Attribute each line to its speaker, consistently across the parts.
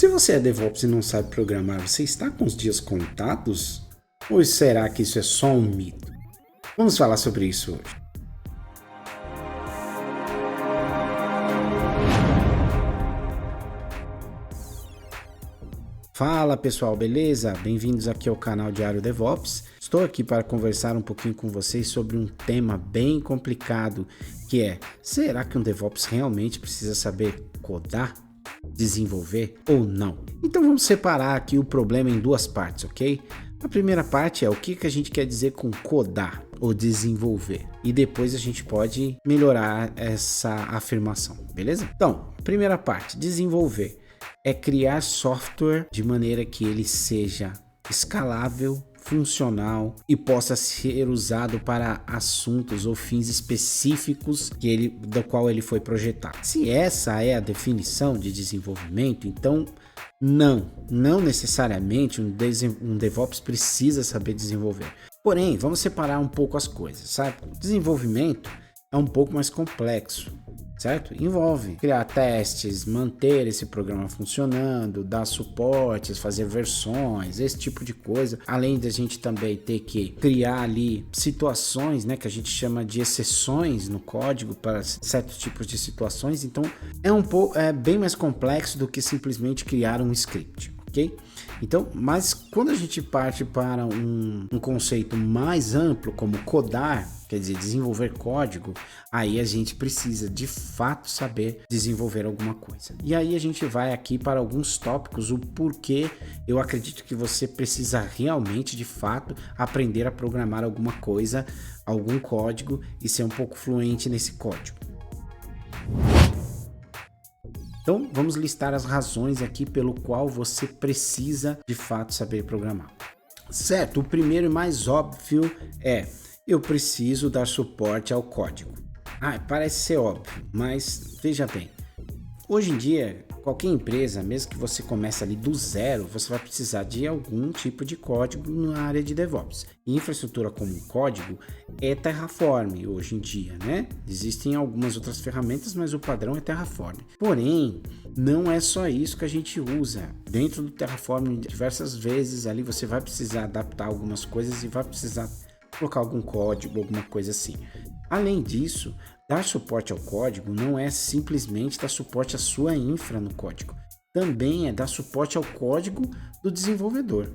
Speaker 1: Se você é DevOps e não sabe programar, você está com os dias contados? Ou será que isso é só um mito? Vamos falar sobre isso hoje. Fala pessoal, beleza? Bem-vindos aqui ao canal Diário DevOps. Estou aqui para conversar um pouquinho com vocês sobre um tema bem complicado, que é: será que um DevOps realmente precisa saber codar, desenvolver ou não? Então vamos separar aqui o problema em duas partes, ok? A primeira parte é o que a gente quer dizer com codar ou desenvolver, e depois a gente pode melhorar essa afirmação, beleza? Então, primeira parte, desenvolver é criar software de maneira que ele seja escalável, funcional e possa ser usado para assuntos ou fins específicos do qual ele foi projetado. Se essa é a definição de desenvolvimento, então não necessariamente um DevOps precisa saber desenvolver. Porém, vamos separar um pouco as coisas, sabe? Desenvolvimento é um pouco mais complexo, certo? Envolve criar testes, manter esse programa funcionando, dar suportes, fazer versões, esse tipo de coisa. Além de a gente também ter que criar ali situações, né, que a gente chama de exceções no código para certos tipos de situações. Então é bem mais complexo do que simplesmente criar um script, ok? Então, mas quando a gente parte para um conceito mais amplo, como codar, quer dizer, desenvolver código, aí a gente precisa de fato saber desenvolver alguma coisa. E aí a gente vai aqui para alguns tópicos, o porquê eu acredito que você precisa realmente, de fato, aprender a programar alguma coisa, algum código e ser um pouco fluente nesse código. Então, vamos listar as razões aqui pelo qual você precisa, de fato, saber programar. Certo, o primeiro e mais óbvio é: eu preciso dar suporte ao código. Parece ser óbvio, mas veja bem. Hoje em dia, qualquer empresa, mesmo que você comece ali do zero, você vai precisar de algum tipo de código na área de DevOps. E infraestrutura como código é Terraform hoje em dia, né? Existem algumas outras ferramentas, mas o padrão é Terraform. Porém, não é só isso que a gente usa. Dentro do Terraform, diversas vezes ali você vai precisar adaptar algumas coisas e vai precisar colocar algum código, alguma coisa assim. Além disso, dar suporte ao código não é simplesmente dar suporte à sua infra no código. Também é dar suporte ao código do desenvolvedor.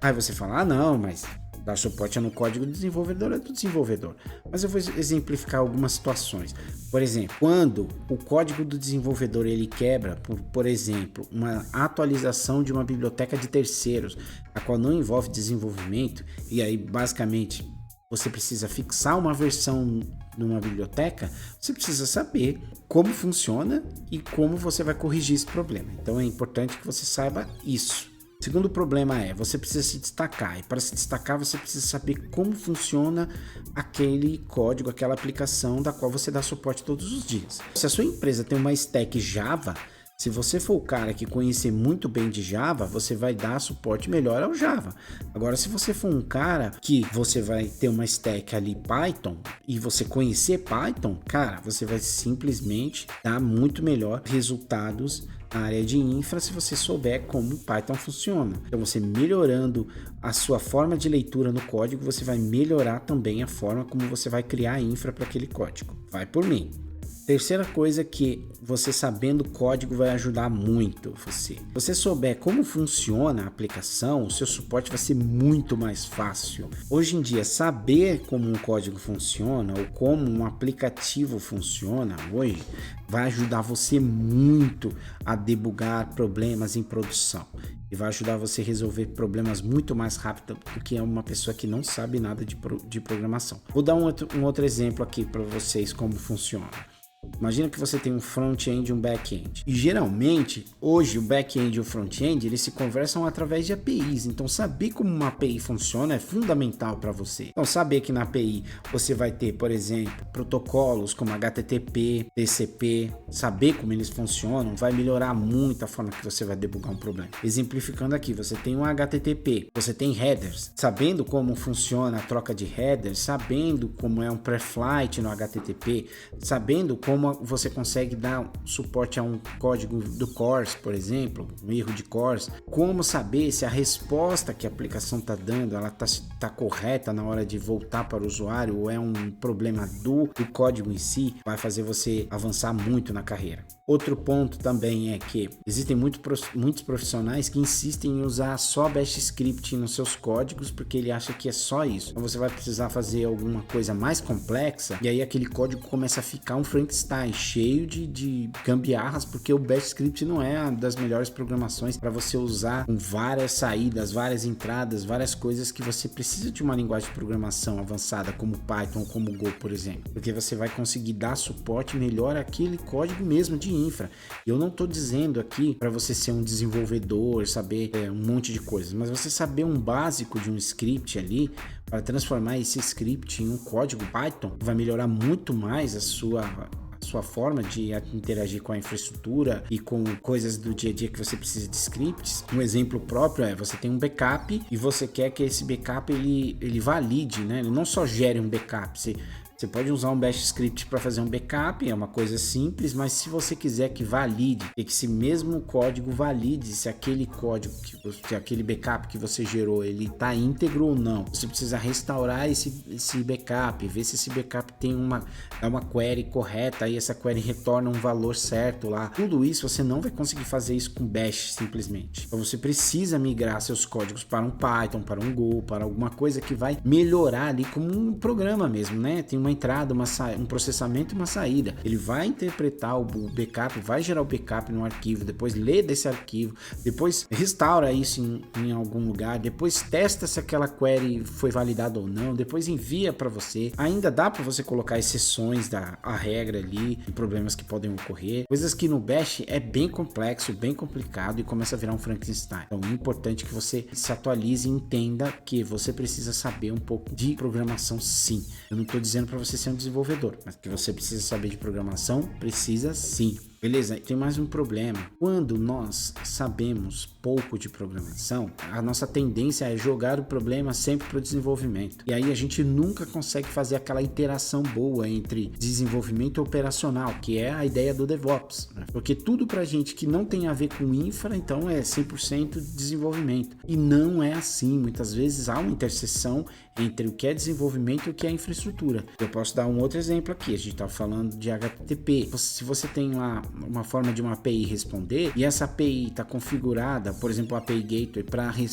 Speaker 1: Aí você fala: não, mas dar suporte no código do desenvolvedor é do desenvolvedor. Mas eu vou exemplificar algumas situações. Por exemplo, quando o código do desenvolvedor ele quebra, por exemplo, uma atualização de uma biblioteca de terceiros, a qual não envolve desenvolvimento, e aí basicamente você precisa fixar uma versão numa biblioteca, você precisa saber como funciona e como você vai corrigir esse problema. Então é importante que você saiba isso. O segundo problema é: você precisa se destacar, e para se destacar você precisa saber como funciona aquele código, aquela aplicação da qual você dá suporte todos os dias. Se a sua empresa tem uma stack Java, se você for o cara que conhecer muito bem de Java, você vai dar suporte melhor ao Java. Agora, se você for um cara que você vai ter uma stack ali Python e você conhecer Python, cara, você vai simplesmente dar muito melhor resultados na área de infra se você souber como o Python funciona. Então, você melhorando a sua forma de leitura no código, você vai melhorar também a forma como você vai criar a infra para aquele código. Vai por mim. Terceira coisa que você sabendo código vai ajudar muito você. Se você souber como funciona a aplicação, o seu suporte vai ser muito mais fácil. Hoje em dia, saber como um código funciona ou como um aplicativo funciona hoje vai ajudar você muito a debugar problemas em produção. E vai ajudar você a resolver problemas muito mais rápido do que uma pessoa que não sabe nada de programação. Vou dar um outro exemplo aqui para vocês como funciona. Imagina que você tem um front-end e um back-end. E geralmente, hoje, o back-end e o front-end, eles se conversam através de APIs. Então, saber como uma API funciona é fundamental para você. Então, saber que na API você vai ter, por exemplo, protocolos como HTTP, TCP, saber como eles funcionam vai melhorar muito a forma que você vai debugar um problema. Exemplificando aqui, você tem um HTTP, você tem headers. Sabendo como funciona a troca de headers, sabendo como é um preflight no HTTP, sabendo como como você consegue dar suporte a um código do CORS, por exemplo, um erro de CORS, como saber se a resposta que a aplicação está dando, ela tá correta na hora de voltar para o usuário ou é um problema do código em si, vai fazer você avançar muito na carreira. Outro ponto também é que existem muitos profissionais que insistem em usar só Bash Script nos seus códigos porque ele acha que é só isso. Então você vai precisar fazer alguma coisa mais complexa e aí aquele código começa a ficar um Frankenstein cheio de gambiarras, porque o Bash Script não é uma das melhores programações para você usar com várias saídas, várias entradas, várias coisas que você precisa de uma linguagem de programação avançada como Python ou como Go, por exemplo, porque você vai conseguir dar suporte melhor àquele código mesmo de infra. Eu não estou dizendo aqui para você ser um desenvolvedor, saber um monte de coisas, mas você saber um básico de um script ali para transformar esse script em um código Python vai melhorar muito mais a sua forma de interagir com a infraestrutura e com coisas do dia a dia que você precisa de scripts. Um exemplo próprio é, você tem um backup e você quer que esse backup ele valide, né? Ele não só gere um backup, você pode usar um Bash Script para fazer um backup, é uma coisa simples, mas se você quiser que valide, que esse mesmo código valide se aquele código, se aquele backup que você gerou, ele está íntegro ou não. Você precisa restaurar esse backup, ver se esse backup tem uma query correta, aí essa query retorna um valor certo lá. Tudo isso você não vai conseguir fazer isso com Bash simplesmente. Então você precisa migrar seus códigos para um Python, para um Go, para alguma coisa que vai melhorar ali como um programa mesmo, né? Tem uma entrada, um processamento e uma saída. Ele vai interpretar o backup, vai gerar o backup no arquivo, depois lê desse arquivo, depois restaura isso em algum lugar, depois testa se aquela query foi validada ou não, depois envia para você. Ainda dá para você colocar exceções à regra ali, de problemas que podem ocorrer, coisas que no Bash é bem complexo, bem complicado e começa a virar um Frankenstein. Então é importante que você se atualize e entenda que você precisa saber um pouco de programação, sim. Eu não estou dizendo para você ser um desenvolvedor, mas que você precisa saber de programação, precisa sim. Beleza? Tem mais um problema. Quando nós sabemos pouco de programação, a nossa tendência é jogar o problema sempre para o desenvolvimento. E aí a gente nunca consegue fazer aquela interação boa entre desenvolvimento e operacional, que é a ideia do DevOps, né? Porque tudo pra gente que não tem a ver com infra, então é 100% desenvolvimento. E não é assim. Muitas vezes há uma interseção entre o que é desenvolvimento e o que é infraestrutura. Eu posso dar um outro exemplo aqui. A gente está falando de HTTP. Se você tem lá uma forma de uma API responder e essa API está configurada, por exemplo, a API Gateway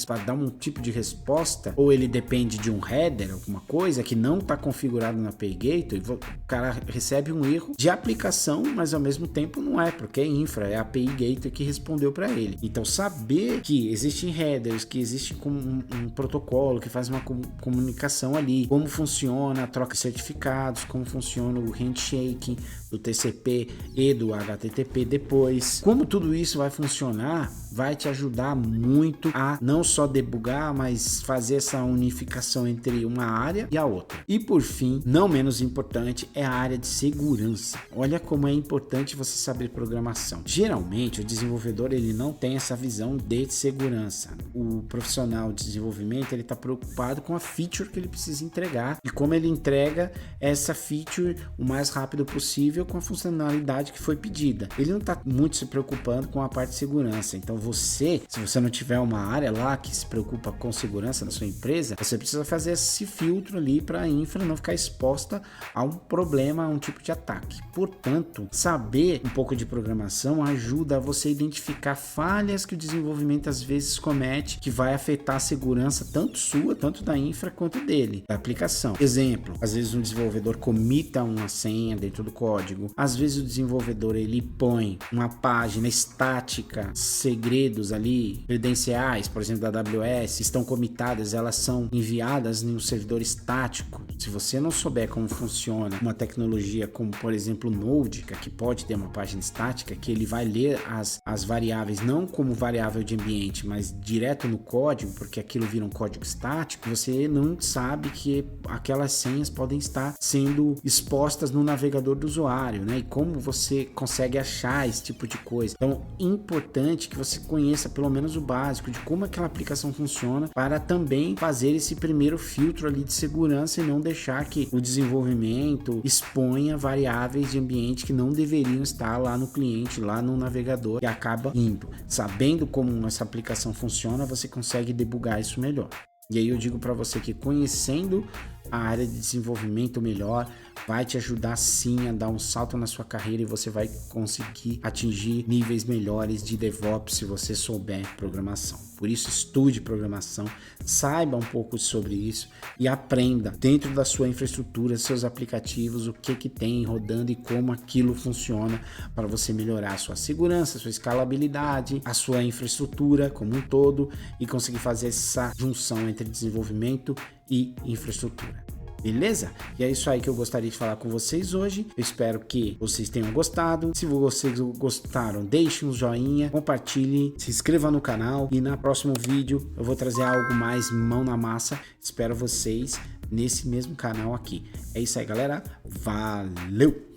Speaker 1: para dar um tipo de resposta, ou ele depende de um header, alguma coisa que não está configurado na API Gateway, o cara recebe um erro de aplicação, mas ao mesmo tempo não é, porque é infra, é a API Gateway que respondeu para ele. Então saber que existem headers, que existe um protocolo que faz uma comunicação ali, como funciona a troca de certificados, como funciona o handshake do TCP e do HTTP depois, como tudo isso vai funcionar, vai te ajudar muito a não só debugar, mas fazer essa unificação entre uma área e a outra. E por fim, não menos importante, é a área de segurança. Olha como é importante você saber programação. Geralmente o desenvolvedor ele não tem essa visão de segurança. O profissional de desenvolvimento ele está preocupado com a feature que ele precisa entregar e como ele entrega essa feature o mais rápido possível com a funcionalidade que foi pedida. Ele não está muito se preocupando com a parte de segurança. Então se você não tiver uma área lá que se preocupa com segurança na sua empresa, você precisa fazer esse filtro ali para a infra não ficar exposta a um problema, a um tipo de ataque. Portanto, saber um pouco de programação ajuda a você identificar falhas que o desenvolvimento às vezes comete, que vai afetar a segurança tanto sua, tanto da infra quanto dele, da aplicação. Exemplo, às vezes um desenvolvedor comita uma senha dentro do código, às vezes o desenvolvedor ele põe uma página estática, segredos ali, credenciais, por exemplo, da AWS, estão comitadas, elas são enviadas em um servidor estático. Se você não souber como funciona uma tecnologia como, por exemplo, o Node, que pode ter uma página estática, que ele vai ler as variáveis não como variável de ambiente, mas direto no código, porque aquilo vira um código estático, você não sabe que aquelas senhas podem estar sendo expostas no navegador do usuário. usuário, né? E como você consegue achar esse tipo de coisa. Então, é importante que você conheça pelo menos o básico de como aquela aplicação funciona para também fazer esse primeiro filtro ali de segurança e não deixar que o desenvolvimento exponha variáveis de ambiente que não deveriam estar lá no cliente, lá no navegador, e acaba indo. Sabendo como essa aplicação funciona, você consegue debugar isso melhor. E aí eu digo para você que conhecendo a área de desenvolvimento melhor vai te ajudar sim a dar um salto na sua carreira e você vai conseguir atingir níveis melhores de DevOps se você souber programação. Por isso, estude programação, saiba um pouco sobre isso e aprenda dentro da sua infraestrutura, seus aplicativos, o que tem rodando e como aquilo funciona para você melhorar a sua segurança, a sua escalabilidade, a sua infraestrutura como um todo e conseguir fazer essa junção entre desenvolvimento e infraestrutura. Beleza? E é isso aí que eu gostaria de falar com vocês hoje. Eu espero que vocês tenham gostado. Se vocês gostaram, deixem um joinha, compartilhem, se inscreva no canal e no próximo vídeo eu vou trazer algo mais mão na massa. Espero vocês nesse mesmo canal aqui. É isso aí, galera. Valeu!